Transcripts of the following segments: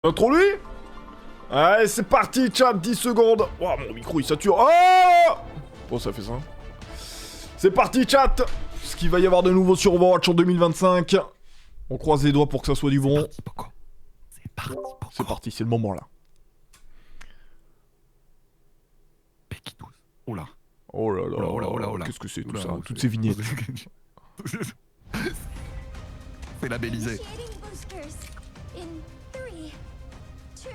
Intro lui. Allez, c'est parti, chat, 10 secondes. Oh, mon micro, il sature. Oh, oh, ça fait ça. C'est parti, chat. Ce qu'il va y avoir de nouveau sur Overwatch en 2025. On croise les doigts pour que ça soit du bon. C'est parti, Poko. C'est parti, Poko. C'est parti, c'est le moment, là. Pekitos. Oh là. Oh là là. Oh là, oh là, oh là. Qu'est-ce que c'est tout Oula, ça? oh, Toutes ces vignettes. C'est labellisé. Initiating boosters in 3, 2,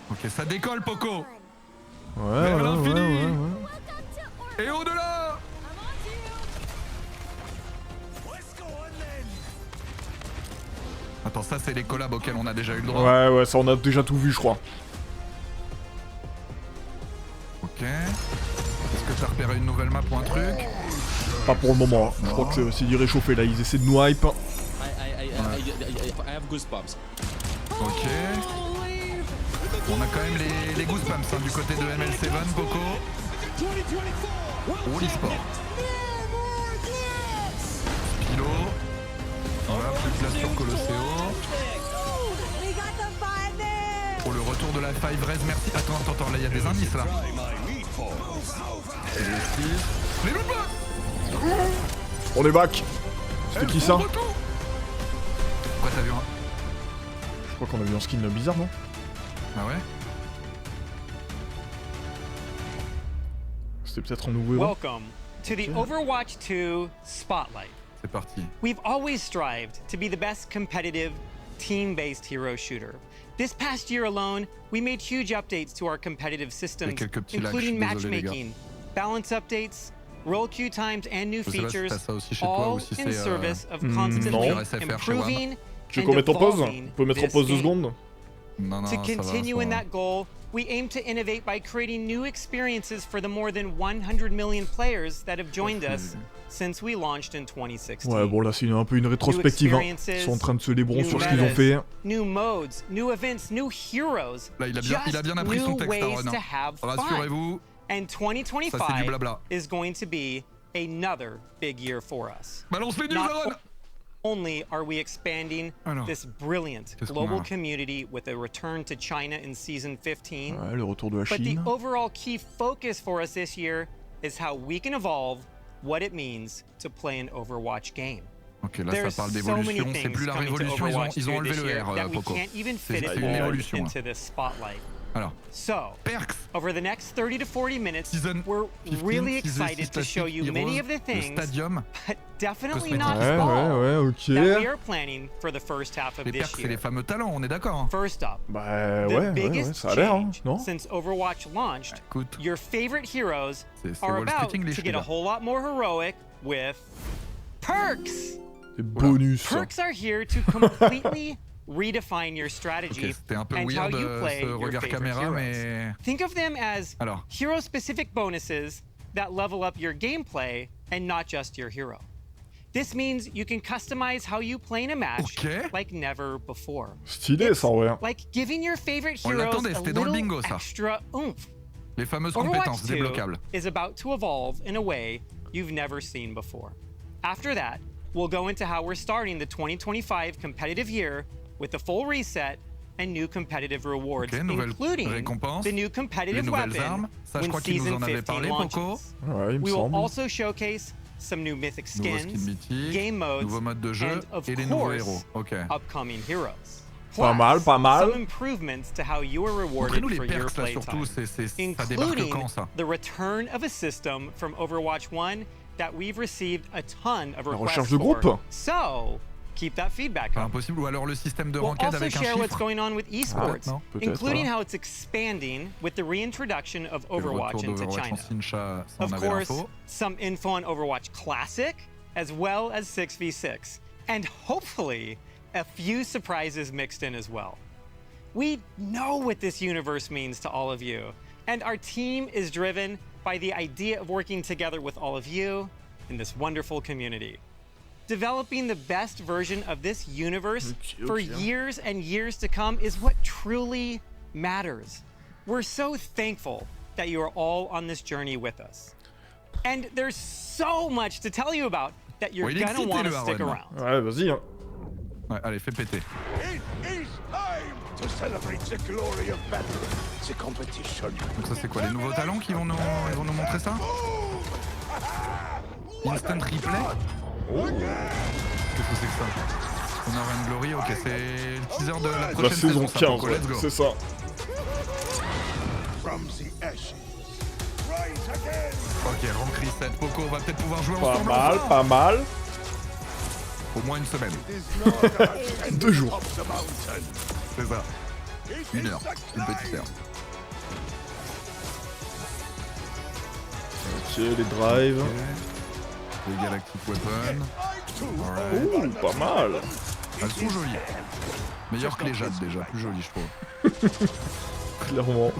1. Ok, ça décolle, Poko. Ouais, Vers ouais, l'infini. ouais. Welcome to Et au-delà. Attends, ça c'est les collabs auxquels on a déjà eu le droit. Ouais, ouais, ça on a déjà tout vu, je crois. Ok. Est-ce que t'as repéré une nouvelle map ou un truc? Pas pour le moment. Hein. Je crois que c'est du réchauffé là. Ils essaient de nous hype. I have goosebumps. Ok. On a quand même les goosebumps hein, du côté de ML7, Poko. Oh, l'e-sport. Pilo. Voilà, plus de place sur Colosseo. Pour le retour de la 5 Res, merci. Attends, là il y a des indices là. Les Lootbox. On est back. C'était qui ça? Pourquoi t'as vu un... Je crois qu'on a vu un skin bizarre, non? Bah ouais. C'était peut-être un nouveau héros. Welcome to the Overwatch 2 Spotlight. C'est parti. We've always strived to be the best competitive, team-based hero shooter. This past year alone, we made huge updates to our competitive systems, quelques petits lags, including je suis désolé, matchmaking, balance updates, roll queue times, and new Je sais pas si features, t'as ça aussi chez toi ou all si in c'est, service of non. constantly Sur SFR chez improving Tu veux and qu'on mette en pause? evolving On peut mettre en this pause 2 game. secondes? Non, To ça va, continue in that goal, we aim to innovate by creating new experiences for the more than 100 million players that have joined us since we launched in 2016. Ouais, bon là c'est un peu une rétrospective. Hein. Ils sont en train de se lébron sur ce qu'ils ont fait. New modes, new events, new heroes. Là, il a bien appris son texte, Aaron. Rassurez-vous, And ça c'est du 2025 blabla. is going to be another big year for us. Balance les news, Not Aaron. only are we expanding Alors, this brilliant qu'est-ce qu'on global a? community with a return to China in season 15, Ouais, le retour de la but the Chine. overall key focus for us this year is how we can evolve what it means to play an Overwatch game. Ok, là There's ça parle so many d'évolution, c'est things plus la coming to révolution, Overwatch ils ont 2 enlevé this le year R, that we Poko. can't even C'est fit it une all évolution. into this spotlight. Alors, So, Perks, over the next 30 to 40 minutes, Season we're 15, really Season excited to show you Heroes, many of the le things, Stadium, but definitely Cosmétiques. not Ouais, all, ouais, ok. that we are planning for the first half of les this Perks c'est year. les fameux talents, on est d'accord hein. First up, Bah the ouais, biggest ça a l'air, hein, change non? since Overwatch launched, Écoute, your favorite heroes c'est are Wall about Street English to les get a gars. whole lot more heroic with perks. Des bonus. Perks are here to completely redefine your strategy Ok, c'était un peu and how weird you play ce your regard favorite caméra, heroes. mais... Think of them as Alors. hero-specific bonuses that level up your gameplay and not just your hero. This means you can customize how you play in a match Ok. like never before. Stylé ça, ouais. Like giving your favorite On heroes l'attendait, a c'était dans le little bingo, ça. extra oomph. Les fameuses compétences Overwatch 2 débloquables. is about to evolve in a way you've never seen before. After that, we'll go into how we're starting the 2025 competitive year with the full reset and new competitive rewards, Ok, nouvelles including récompenses, the new les competitive nouvelles weapon armes. Ça, je when crois qu'il nous season en avait 15 parlé, Poko. launches. Ouais, il me We will semble. also showcase some new mythic Nouveaux skins, skins mythiques, game modes, nouveaux modes de jeu and of et les nouveaux course, héros. Ok. upcoming heroes. Pas mal, pas mal. Some improvements to how you are rewarded Montrez-nous les for your perks là playtime, surtout, ça débarque including quand ça? the return of a system from Overwatch 1 that we've received a ton of La requests recherche de for. groupe. So, keep that feedback Pas up. impossible, ou alors le système de We'll ranked also avec un share what's chiffre. going on with esports, non? Peut-être, including voilà. how it's expanding with the reintroduction of Le Overwatch retour into d'Overwatch en China. Sincha, ça on Of avait course, l'info. some info on Overwatch Classic, as well as 6v6, and hopefully a few surprises mixed in as well. We know what this universe means to all of you, and our team is driven by the idea of working together with all of you in this wonderful community. Developing the best version of this universe for years and years to come is what truly matters. We're so thankful that you are all on this journey with us. And there's so much to tell you about. that you're Ouais, il est gonna excité, want to le stick Aaron. around. Ouais, vas-y. Hein. Ouais, allez, fais péter. It is time to celebrate the glory of battle, the competition. Donc ça c'est quoi, les nouveaux talents qui vont ils vont nous montrer ça? Instant replay? Qu'est-ce que c'est que ça? Honor and Glory, ok, c'est le teaser de la La prochaine saison ça, 15, Poko, ouais, let's go. c'est ça. From the ashes, rise again. Ok, rank reset, Poko, on va peut-être pouvoir jouer Pas ensemble mal, enfin. pas mal. Au moins une semaine, It is not the 2 jours. of the mountain. c'est ça. It Une is heure, the une petite climb. heure. Ok, les drives. Les Galactic Weapons. Ouh, pas mal. Elles sont jolies. Meilleures que les jades déjà, plus jolies je trouve. Clairement.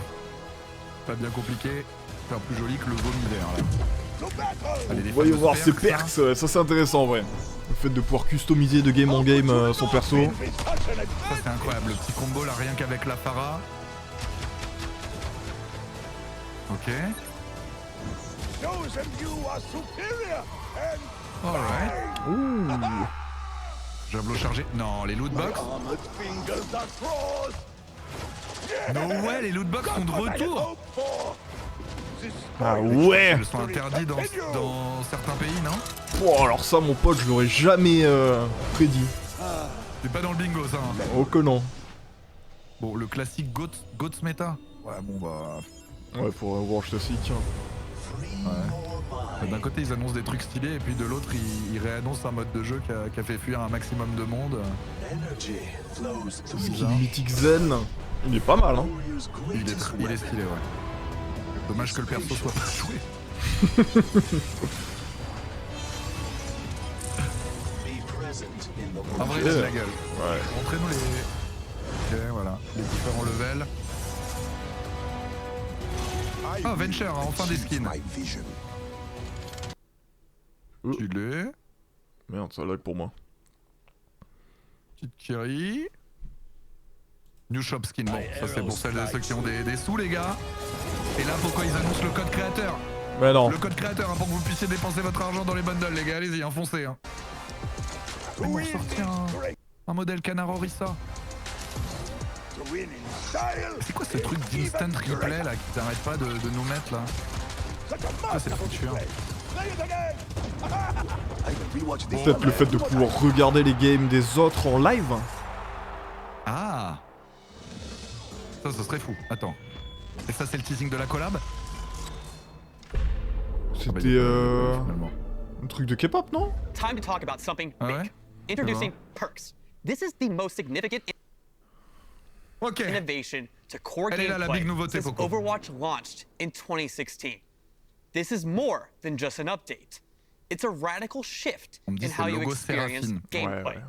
Pas bien compliqué, faire plus joli que le veau d'hiver là. To battle. Allez, les Voyons fameuses voir ses perks, perks, ouais, ça c'est intéressant en vrai. Le fait de pouvoir customiser de game en game son perso. With such an Ça c'est incroyable, le petit combo là rien qu'avec la Phara. Ok. Those of you are superior and Alright. Ouh. Javelot chargé. Non, les lootbox. armored fingers are crossed. No way, les lootbox sont de retour. Hope for this Ah ouais. Elles sont interdites dans certains pays, non? Oh, alors ça mon pote, je l'aurais jamais prédit. C'est pas dans le bingo ça. Hein. Oh que non. Bon, le classique Goats Meta. Ouais, bon bah. Ouais, pour Overwatch classique. Ouais. D'un côté, ils annoncent des trucs stylés, et puis de l'autre, ils réannoncent un mode de jeu qui a fait fuir un maximum de monde. Skin mythique Zen. Il est pas mal, hein. Il est stylé, ouais. Dommage que le perso soit pas joué. En vrai, c'est la gueule. Ouais. Montrez-nous les. Ok, voilà. Les différents levels. Ah, Venture, hein, enfin des skins. Tu l'es. Merde, ça lag pour moi. Petite Kiri. New Shop Skin, bon, ça c'est pour ceux qui ont des sous, les gars. Et là, pourquoi ils annoncent le code créateur? Mais non. Le code créateur, hein, pour que vous puissiez dépenser votre argent dans les bundles, les gars, allez-y, enfoncez. Hein. Ils vont sortir un modèle Canard Orissa. to win in style. C'est quoi ce truc d'instant replay là qui t'arrête pas de nous mettre là? Ça c'est le futur. Play it again. I will rewatch this. Peut-être le fait de pouvoir regarder les games des autres en live. Ah, ça serait fou. Attends. Et ça c'est le teasing de la collab? C'était Finalement. un truc de K-pop, non? Time to talk about something Ah big. ouais? Introducing perks. This is the most significant Ok. innovation to core Elle est là, la gameplay big nouveauté, since Poko. Overwatch launched in 2016. This is more than just an update. It's a radical shift On me dit in c'est how le you logo experience Séraphine. gameplay. Ouais.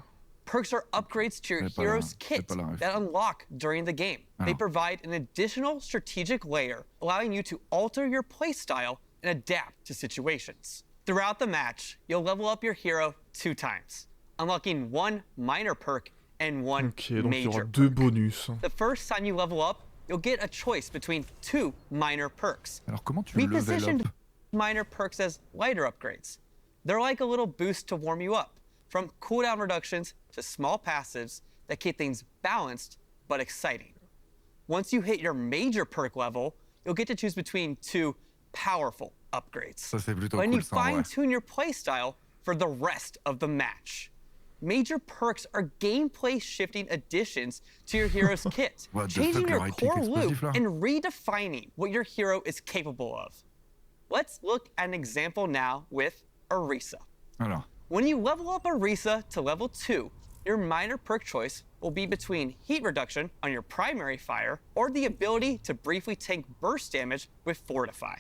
Perks are upgrades to your J'ai pas hero's la- j'ai kit pas la ref. that unlock during the game. They Ah. provide an additional strategic layer, allowing you to alter your playstyle and adapt to situations. Throughout the match, you'll level up your hero 2 times, unlocking 1 minor perk and 1 Ok, donc il y aura major 2 perk. bonus. The first time you level up, you'll get a choice between 2 minor perks. Alors comment tu We level positioned up? minor perks as lighter upgrades. They're like a little boost to warm you up, from cooldown reductions to small passives that keep things balanced but exciting. Once you hit your major perk level, you'll get to choose between 2 powerful upgrades. Ça c'est plutôt When cool you ça en vrai. fine-tune your playstyle for the rest of the match. Major perks are gameplay shifting additions to your hero's kit, What the changing fuck, le your right-click core loot explosif, là? and redefining what your hero is capable of. Let's look at an example now with Orisa. Alors. When you level up Orisa to level 2, your minor perk choice will be between heat reduction on your primary fire or the ability to briefly tank burst damage with Fortify.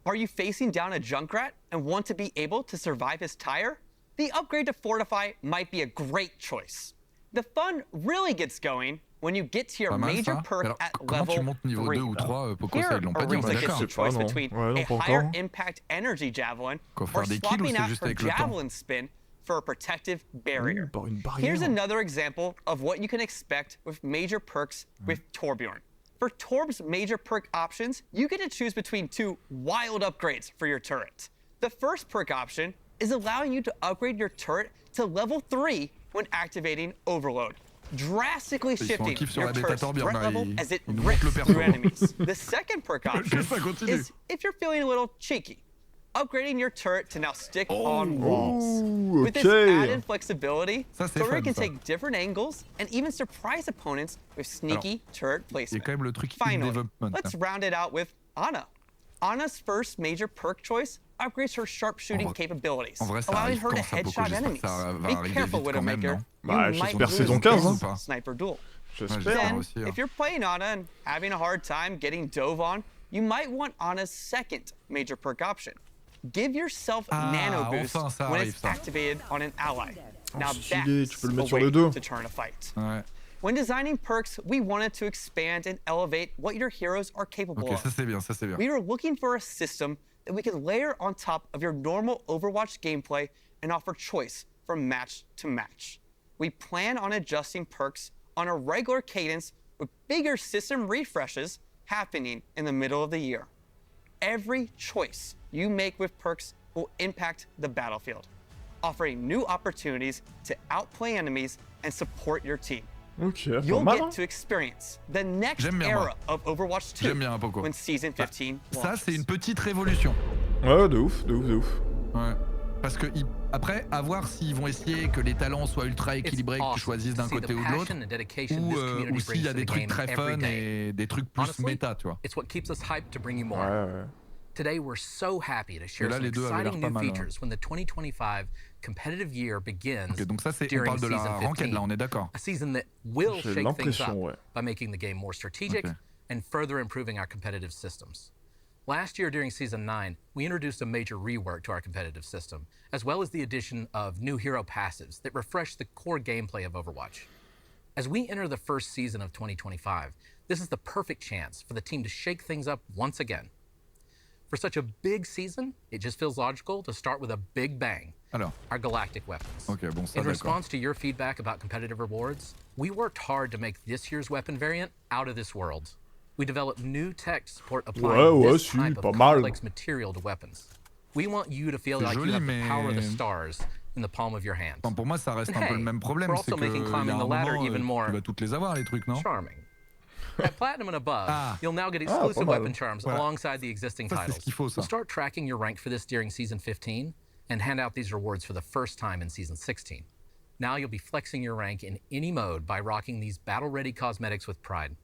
Are you facing down a Junkrat and want to be able to survive his tire? The upgrade to Fortify might be a great choice. The fun really gets going when you get to your Pas mal major ça. perk Alors at comment tu level montes niveau 3. 2 ou 3 Poko, Here, ça ils l'ont pas dit, on est Orisa d'accord. gets the choice non. between Ouais, non, a pas higher encore. impact energy javelin Quoi, or faire des kills ou swapping c'est out juste her avec le temps? javelin spin for a protective barrier. Par une Here's barrière. another example of what you can expect with major perks with Torbjorn. For Torb's major perk options, you get to choose between 2 wild upgrades for your turret. The first perk option is allowing you to upgrade your turret to level 3 when activating Overload, drastically Ils sont en shifting kiff sur your la bêta turret's Torbjorn, threat là, level ils- as it ils nous montrent rips le perso. through enemies. The second perk option ça continue. is if you're feeling a little cheeky, upgrading your turret to now stick on walls. Ouh, With this ok. added flexibility, Ça, c'est Thor fun, can ça. take different angles and even surprise opponents with sneaky turret Il y a placement. quand même le truc in Finally, development. let's round it out with Ana. Ana's first major perk choice upgrades her sharpshooting En vrai- capabilities, en vrai, ça allowing arrive her to quand, ça, Poko? headshot J'espère que enemies. ça va Be arriver careful, vite quand même, Widowmaker. non? Bah, You might j'espère lose saison 15, this hein. sniper duel. J'espère. Ouais, Then, aussi, hein. if you're playing Ana and having a hard time getting dove on, you might want Ana's second major perk option. Give yourself Ah, nano boost enfin, ça when arrive, it's ça. activated on an ally. Now stylé, that's tu peux le a mettre sur way les deux. to turn a fight. Ouais. When designing perks, we wanted to expand and elevate what your heroes are capable Ok, of. ça c'est bien, ça c'est bien. We were looking for a system that we could layer on top of your normal Overwatch gameplay and offer choice from match to match. We plan on adjusting perks on a regular cadence with bigger system refreshes happening in the middle of the year. Every choice you make with perks will impact the battlefield, offering new opportunities to outplay enemies and support your team. Ok, pas You'll mal. get to experience the next J'aime bien, era moi. of Overwatch 2 J'aime bien, Poko. when Season 15 Ça launches. c'est une petite révolution. Ouais, de ouf, de ouf, de ouf. Ouais. Parce que après, à voir s'ils vont essayer que les talents soient ultra équilibrés, que tu choisisses d'un côté ou de l'autre, ou s'il y a des trucs très fun et des trucs plus Honestly, méta, tu vois. It's what keeps us hyped to bring you more. Ouais, ouais. Today, we're so happy to share là, some les deux avaient l'air exciting pas new mal, hein. features when the 2025 competitive year begins. Ok, donc ça c'est, on during parle de la season ranked 15. là, on est d'accord. A season that will J'ai shake things up l'impression, ouais. by making the game more strategic Ok. and further improving our competitive systems. Last year during Season 9, we introduced a major rework to our competitive system, as well as the addition of new hero passives that refresh the core gameplay of Overwatch. As we enter the first season of 2025, this is the perfect chance for the team to shake things up once again. For such a big season, it just feels logical to start with a big bang. Alors, Our galactic weapons. ok, bon ça In d'accord. response to your feedback about competitive rewards, we worked hard to make this year's weapon variant out of this world. We developed new tech to support applying Ouais, this si, type pas of mal. complex material to weapons. We want you to feel C'est like joli, you have mais- the power of the stars in the palm of your hand. Enfin, pour moi ça reste And un peu hey, le même problème, we're c'est also que making il y a climbing un the ladder moment, even more tu vas toutes les avoir les trucs, non? charming. At Platinum and above, Ah. you'll now get pas exclusive mal. weapon charms Voilà. alongside the existing Ça, c'est ce titles. qu'il faut, ça. We'll start tracking your rank for this during Season 15 and hand out these rewards for the first time in Season 16. Now you'll be flexing your rank in any mode by rocking these battle-ready cosmetics with pride.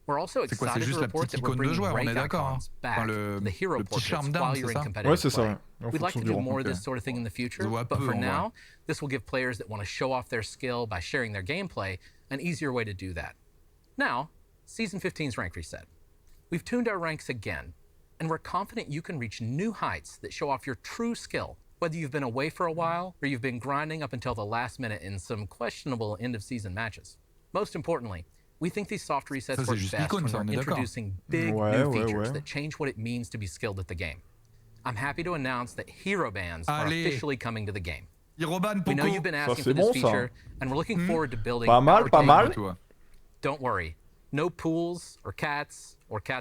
We're also C'est quoi, c'est excited juste to la report petite that we're icône de bringing joueur, on est rank d'accord, hein. icons back Enfin, le- to the hero le petit portraits charme d'arme, while c'est you're in ça? competitive Ouais, c'est ça, play. ouais. En We'd like fonction to du do rang, more of ok. this sort of thing in the future, Je vois but peu, for en vrai. now, this will give players that want to show off their skill by sharing their gameplay an easier way to do that. Now, Season 15's rank reset. We've tuned our ranks again, and we're confident you can reach new heights that show off your true skill, whether you've been away for a while or you've been grinding up until the last minute in some questionable end-of-season matches. Most importantly, we think these soft resets Ça, c'est work juste best l'icône, when ça, we're on est d'accord. introducing big Ouais, new ouais, features ouais. that change what it means to be skilled at the game. I'm happy to announce that hero bands are Allez. officially coming to the game. Iroban, We know Poko. you've been asking c'est for this bon, ça. feature, and we're looking forward to building Pas mal, our pas take mal. on it. Toi. Don't worry, no pools or cats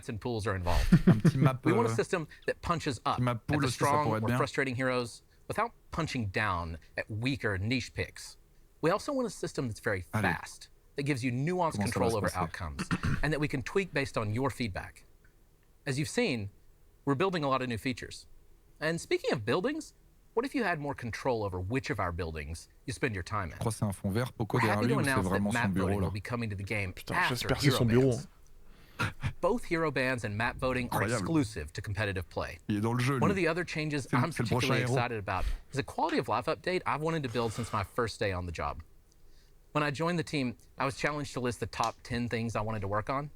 in pools are involved. Un petit map. We want a system that punches up Ma at poule the aussi, ça strong pourrait être or bien. frustrating heroes without punching down at weaker niche picks. We also want a system that's very Allez. fast, that gives you nuanced Comment ça control va se over passer? outcomes, and that we can tweak based on your feedback. As you've seen, we're building a lot of new features. And speaking of buildings, what if you had more control over which of our buildings you spend your time in? Je crois que c'est un fond vert, Poko We're derrière happy lui, to ou c'est announce that vraiment son map bureau voting là? will be coming to the game Putain, after j'espère que c'est hero son bureau. bands. Both hero bands and map voting are Incroyable. exclusive to competitive play. Il est dans le jeu. One lui. of the other changes C'est le- I'm c'est le prochain particularly héros. excited about is a quality of life update I've wanted to build since my first day on the job. When I joined the team, I was challenged to list the top 10 things I wanted to work on.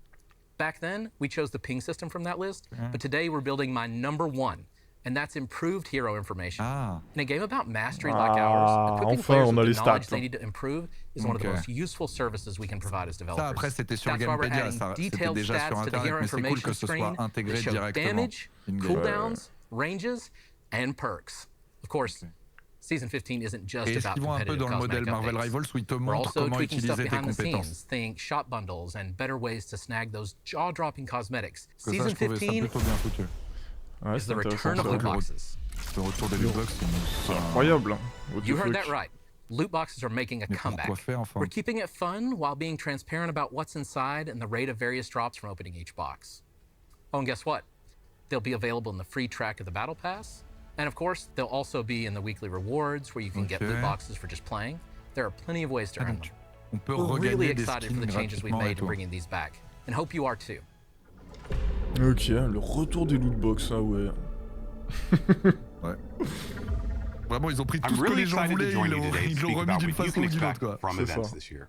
Back then, we chose the ping system from that list, but today we're building my number one, and that's improved hero information. Ah, In a game about mastery like ours, equipping enfin, players on with a the les knowledge stats, they hein. need to improve is one of the Ok. most useful services we can provide as developers. ça après c'était sur That's why we're Gamepedia, adding ça c'était detailed déjà sur stats to the internet, hero mais c'est cool information que ce soit screen intégré that show directement. damage, in-game. cooldowns, ranges, and perks. Of course, Season 15 isn't just Et est-ce about qu'ils vont un peu competitive dans le modèle cosmetic Marvel updates. Rivals où ils te We're montrent also comment tweaking stuff utiliser tes behind the compétences? scenes, think shot bundles and better ways to snag those jaw-dropping cosmetics. Parce que ça, Season je trouvais ça 15 plutôt bien foutu. Ouais, is c'est the intéressant, return of ça. Lootboxes. Le retour des Lootbox, C'est incroyable. Hein. What the You heard fuck. that right. Loot boxes are making a Mais comeback. pourquoi faire, enfin? We're keeping it fun while being transparent about what's inside and the rate of various drops from opening each box. Oh, and guess what? They'll be available in the free track of the Battle Pass. And of course, they'll also be in the weekly rewards where you can get loot boxes for just playing. There are plenty of ways to earn them. On peut We're really regagner des excited for skins the changes we've gratuitement et made in tout. bringing these back, and hope you are too. Ok, le retour des lootbox, ah ouais. Ouais. Vraiment, ils ont pris tout I'm ce que really les gens excited to voulaient, join you today to ils l'ont speak remis about d'une what you façon can ou d'une autre, expect quoi. from C'est events ça. this year.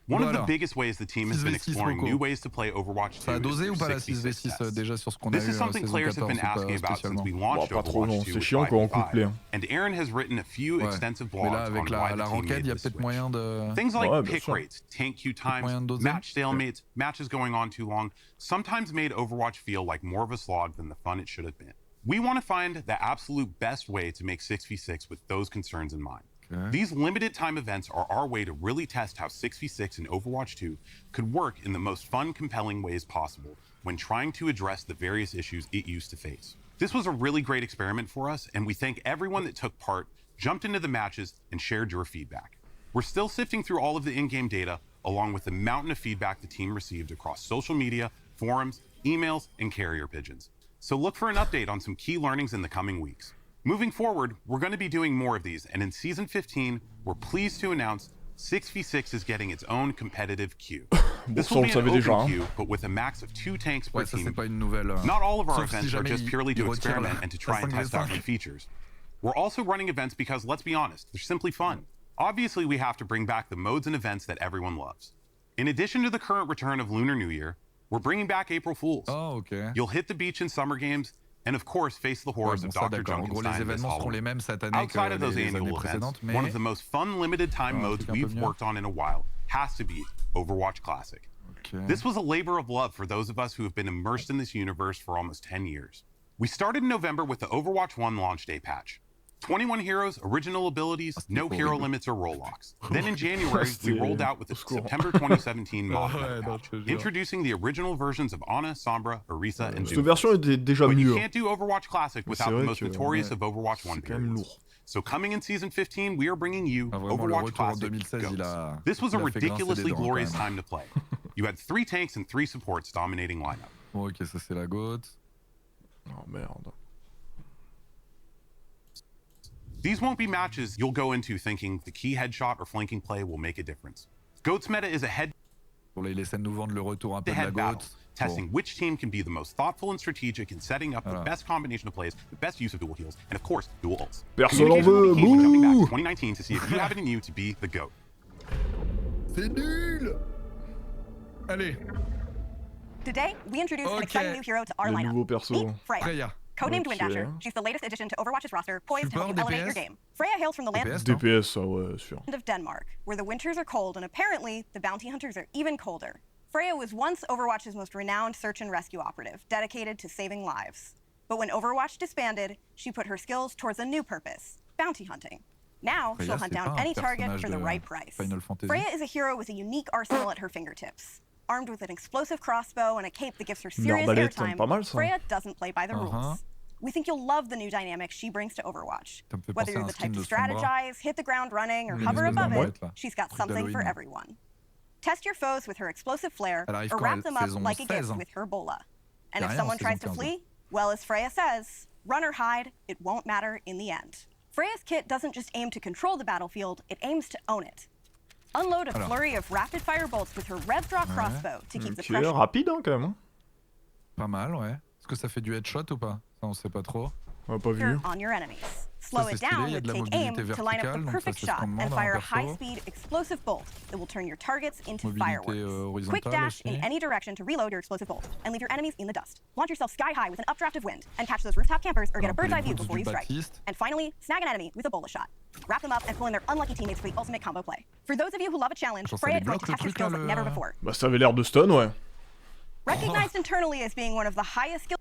One of the Voilà. biggest ways the team has been 6v6 exploring Poko. new ways to play Overwatch 2 Ça a is dosé through ou pas la 6v6 6v6 sets. déjà sur ce qu'on a This eu is something saison players have 14 been ou pas asking about since spécialement? we Bon, launched pas trop, non, Overwatch 2 c'est with chiant quand on coupe 5v5. les. And Aaron has written a few Ouais. extensive Mais blogs là, avec on why la the team ranked, il made y a this peut-être switch. moyen de... Things like Ouais, bien pick sûr. rates, tank queue moyen times, de doser. match stalemates, matches going on too long, sometimes made Overwatch feel like more of a slog than the fun it should have been. We want to find the absolute best way to make 6v6 with those concerns in mind. These limited time events are our way to really test how 6v6 in Overwatch 2 could work in the most fun, compelling ways possible when trying to address the various issues it used to face. This was a really great experiment for us, and we thank everyone that took part, jumped into the matches, and shared your feedback. We're still sifting through all of the in-game data, along with the mountain of feedback the team received across social media, forums, emails, and carrier pigeons. So look for an update on some key learnings in the coming weeks. Moving forward, we're going to be doing more of these, and in Season 15, we're pleased to announce 6v6 is getting its own competitive queue. This ça, will on be le an savait open déjà, hein. queue, but with a max of 2 tanks per Ouais, ça c'est team. pas une nouvelle... Not all of our Sauf si events are jamais just purely to ils retirent experiment la- and to la try and test out 5v5. new features. We're also running events because, let's be honest, they're simply fun. Obviously, we have to bring back the modes and events that everyone loves. In addition to the current return of Lunar New Year, we're bringing back April Fools. Oh, ok. You'll hit the beach in Summer Games, and of course, face the Ouais, horrors bon, of ça Dr. d'accord. En gros, les Junkenstein this événements seront les Halloween. mêmes cette année que Outside of those les annual années events, précédentes, mais... one of the most fun limited time un modes truc un peu we've mieux. worked on in a while has to be Overwatch Classic. Ok. This was a labor of love for those of us who have been immersed in this universe for almost 10 years. We started in November with the Overwatch 1 launch day patch. 21 heroes, original abilities, no hero limits or roll locks. Then in January, we rolled out with the September 2017 mod Ouais, non, patch, je te jure. introducing the original versions of Ana, Sombra, Orisa, and Cette Doom. version était déjà But you mieux. can't do Overwatch Classic without c'est the vrai most que, notorious ouais, of Overwatch 1 C'est quand même periods. lourd. So coming in Season 15, we are bringing you Ah, vraiment, le Overwatch retour en Classic 2016, il Ghosts. a... This was a il a fait grincer des ridiculously dents, quand glorious même. time to play. You had 3 tanks and 3 supports dominating lineup. Bon, ok, ça c'est la GOAT. Oh merde. These won't be matches you'll go into thinking the key headshot or flanking play will make a difference. GOAT's meta is a head-to-head Bon, là, il essaie de nous vendre le retour un peu de la battle, GOAT. testing Bon. which team can be the most thoughtful and strategic in setting up the Voilà. best combination of plays, the best use of dual heals, and of course, dual ults. Personne en Communication will veut, be key when jumping back to bouh 2019 to see if you have it in you to be the GOAT. C'est nul. Allez, Today, we introduced an Okay. exciting new hero to our Les lineup. nouveaux persos. Meet Freya. Freya. Codenamed Ok. Windasher, she's the latest addition to Overwatch's roster, poised to help you Support, elevate your DPS? game. Freya hails from the land DPS, non? DPS, ah ouais, sûr. of Denmark, where the winters are cold and apparently the bounty hunters are even colder. Freya was once Overwatch's most renowned search and rescue operative, dedicated to saving lives. But when Overwatch disbanded, she put her skills towards a new purpose, bounty hunting. Now, Freya, she'll hunt c'est down pas un any target personnage for the de right price. Final Fantasy. Freya is a hero with a unique arsenal at her fingertips. Armed with an explosive crossbow and a cape that gives her serious arbalète, airtime, pas mal, ça. Freya doesn't play by the Uh-huh. rules. We think you'll love the new dynamic she brings to Overwatch. Ça me fait Whether penser à you're un the skin type to de Sandra. strategize, hit the ground running, or Une hover espèce above it, d'arbalète, là. she's got Truc something for d'Halloween. everyone. Test your foes with her explosive flare, Elle arrive or quand, wrap elle them up saison like a gift 16? with her bola. And Y a if rien en someone saison tries to 15. flee, well, as Freya says, run or hide, it won't matter in the end. Freya's kit doesn't just aim to control the battlefield, it aims to own it. Unload a Alors. flurry of rapid-fire bolts with her rev draw crossbow to keep the Ok, pressure rapide hein, quand même. Hein. Pas mal, ouais. Est-ce que ça fait du headshot ou pas? Ça, on sait pas trop. On a pas vu. on your enemies. Slow c'est it stylé, down il y a with de la take aim mobilité to line up verticale, the donc perfect ça, c'est ce shot qu'on demande and à un fire a perso. high-speed explosive bolt that will turn your targets into Mobilité, fireworks. Quick horizontale dash aussi. in any direction to reload your explosive bolt and leave your enemies in the dust. Launch yourself sky high with an updraft of wind and catch those rooftop campers or get a Un peu bird's les eye view boots before du you strike. Baptiste. And finally, snag an enemy with a bola shot. Wrap them up and pull in their unlucky teammates for the ultimate combo play. For those of you who love a challenge, Attends, ça Freya les is going to bloque, le test your truc, là, skills like le- never before. Bah ça avait l'air de stun, ouais. Recognized internally as being one of the highest skill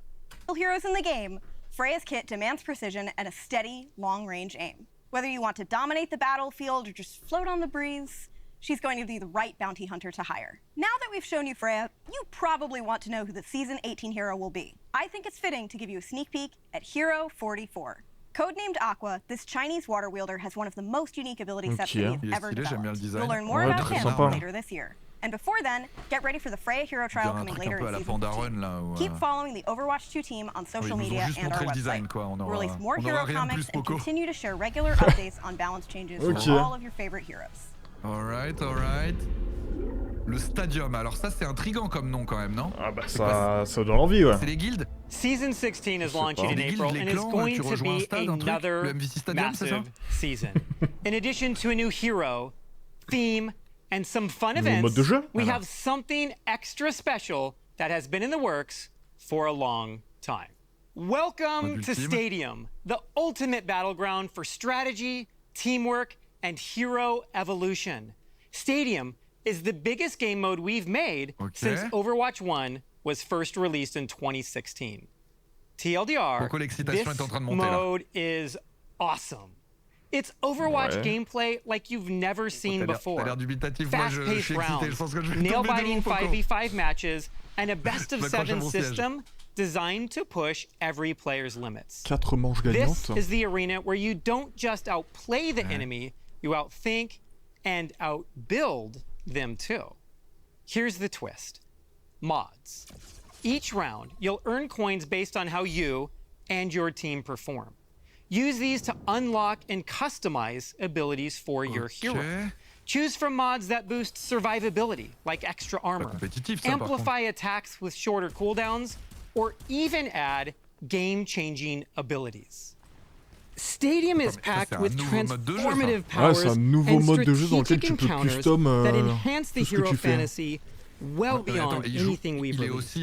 heroes in the game, Freya's kit demands precision and a steady, long-range aim. Whether you want to dominate the battlefield or just float on the breeze, she's going to be the right bounty hunter to hire. Now that we've shown you Freya, you probably want to know who the Season 18 hero will be. I think it's fitting to give you a sneak peek at Hero 44. Codenamed Aqua, this Chinese water wielder has one of the most unique ability sets that we've ever developed. You'll learn more about him later this year. And before then, get ready for the Freya Hero Trial coming later in Season 15. Keep following the Overwatch 2 team on social media and our website. We'll release more hero comics and continue to share regular updates on balance changes for all of your favorite heroes. Alright. Le Stadium, alors ça c'est intriguant comme nom quand même, non? Ah bah ça donne envie, ouais. C'est les guildes? Season 16 is launching in April and is going to be another massive season. In addition to a new hero, theme, and some fun events, we have something extra special that has been in the works for a long time. Welcome to Stadium, the ultimate battleground for strategy, teamwork, and hero evolution. Stadium is the biggest game mode we've made since Overwatch 1 was first released in 2016. TLDR, this mode is awesome. It's Overwatch gameplay like you've never seen before. Fast-paced rounds, nail-biting 5v5 matches, and a best-of-7 system designed to push every player's limits. This is the arena where you don't just outplay the enemy, you outthink and outbuild them too. Here's the twist. Mods. Each round, you'll earn coins based on how you and your team perform. Use these to unlock and customize abilities for your hero. Choose from mods that boost survivability, like extra armor, amplify attacks with shorter cooldowns, or even add game-changing abilities. Stadium is packed with transformative powers and strategic encounters that enhance the hero fantasy well beyond anything we've released.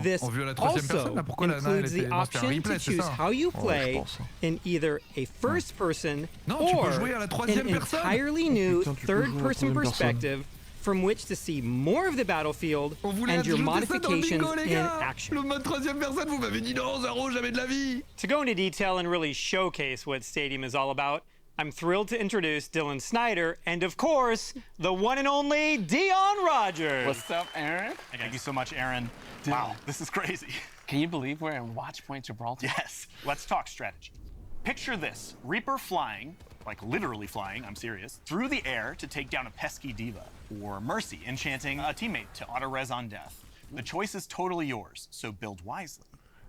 This also includes the option to choose how you play in either a first-person or an entirely new third-person perspective from which to see more of the battlefield and your modifications in action. Le mode troisième personne, vous m'avez dit non, Zaro, jamais de la vie. To go into detail and really showcase what Stadium is all about, I'm thrilled to introduce Dylan Snyder and, of course, the one and only Dion Rogers. What's up, Aaron? Thank you so much, Aaron. Wow, this is crazy. Can you believe we're in Watch Point Gibraltar? Yes. Let's talk strategy. Picture this. Reaper flying, like literally flying, I'm serious, through the air to take down a pesky diva. Or Mercy enchanting a teammate to auto-res on death. The choice is totally yours, so build wisely.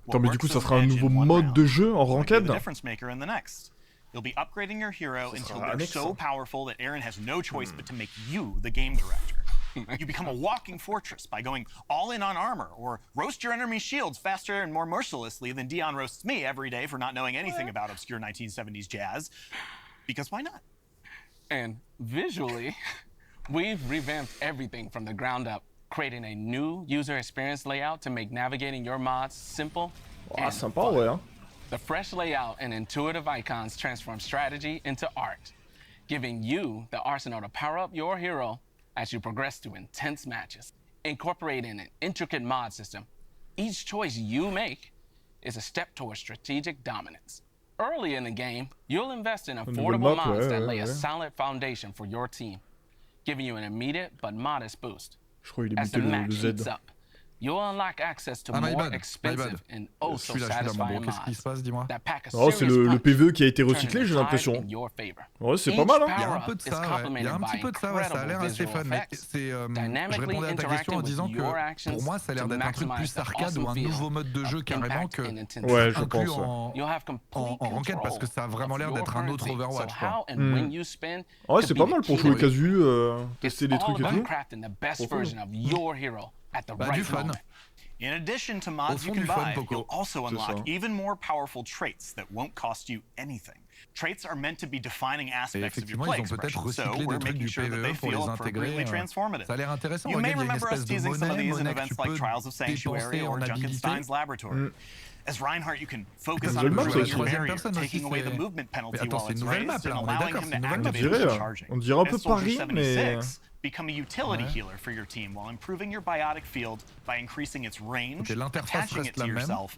Attends, mais du coup, ça sera un nouveau mode de jeu en ranked? The difference maker in the next. You'll be upgrading your hero until they're so powerful that Aaron has no choice but to make you the game director. You become a walking fortress by going all in on armor, or roast your enemy shields faster and more mercilessly than Dion roasts me every day for not knowing anything about obscure 1970s jazz. Because why not? And visually, we've revamped everything from the ground up, creating a new user experience layout to make navigating your mods simple and sympa, ouais, hein. The fresh layout and intuitive icons transform strategy into art, giving you the arsenal to power up your hero as you progress through intense matches. Incorporating an intricate mod system, each choice you make is a step towards strategic dominance. Early in the game, you'll invest in affordable mods that lay a solid foundation for your team, giving you an immediate but modest boost. As the match heats up, you'll unlock access to more expensive and oh so satisfying mods that pack a Oh, c'est le PVE qui a été recyclé, j'ai l'impression. Ouais, c'est pas mal, hein. Il y a un peu de ça, ouais. Il y a un petit peu de ça, ouais. Ça a l'air assez fun. Mais c'est, je répondais à ta question en disant que pour moi, ça a l'air d'être un truc plus arcade ou un nouveau mode de jeu carrément que ouais, je pense, en ranked parce que ça a vraiment l'air d'être un autre Overwatch, quoi. Ouais, c'est pas mal pour jouer casu, tester des trucs et tout. At the right moment. In addition to mods you can buy, you'll also unlock even more powerful traits that won't cost you anything. Traits are meant to be defining aspects of your play expression, so we're making sure that they feel appropriately transformative. You may remember us teasing some of these in events like Trials of Sanctuary or Junkenstein's Laboratory. As Reinhardt, you can focus on improving your barrier, taking away the movement penalty while it's raised, and allowing him to activate when charging. On dirait un peu Paris, mais... Become a utility healer for your team while improving your biotic field by increasing its range, attaching it to yourself,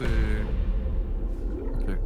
Ouais. Ok.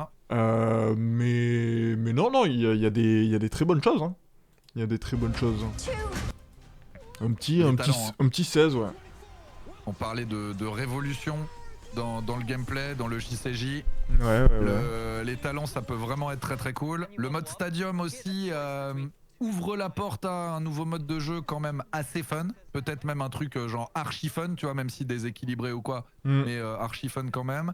Voilà. Mais non, il y a des très bonnes choses. Hein. Il y a des très bonnes choses. Un petit 16, ouais. On parlait de révolution dans le gameplay, dans le JCJ. Ouais. Les talents, ça peut vraiment être très très cool. Le mode stadium aussi ouvre la porte à un nouveau mode de jeu quand même assez fun. Peut-être même un truc genre archi fun, tu vois, même si déséquilibré ou quoi. Mais archi fun quand même.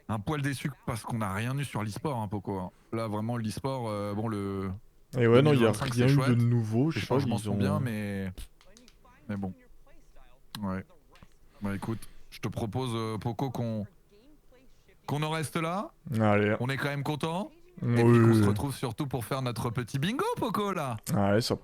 Un poil déçu parce qu'on n'a rien eu sur l'e-sport, hein, Poko. Hein. Là, vraiment, l'e-sport, bon, le... Et ouais, non, il y a rien eu de nouveau. Les changements sont bien, mais bon. Ouais. Bah écoute, je te propose, Poko, qu'on en reste là. Allez. On est quand même content. Et puis qu'on se retrouve surtout pour faire notre petit bingo, Poko, là. Allez, ça part.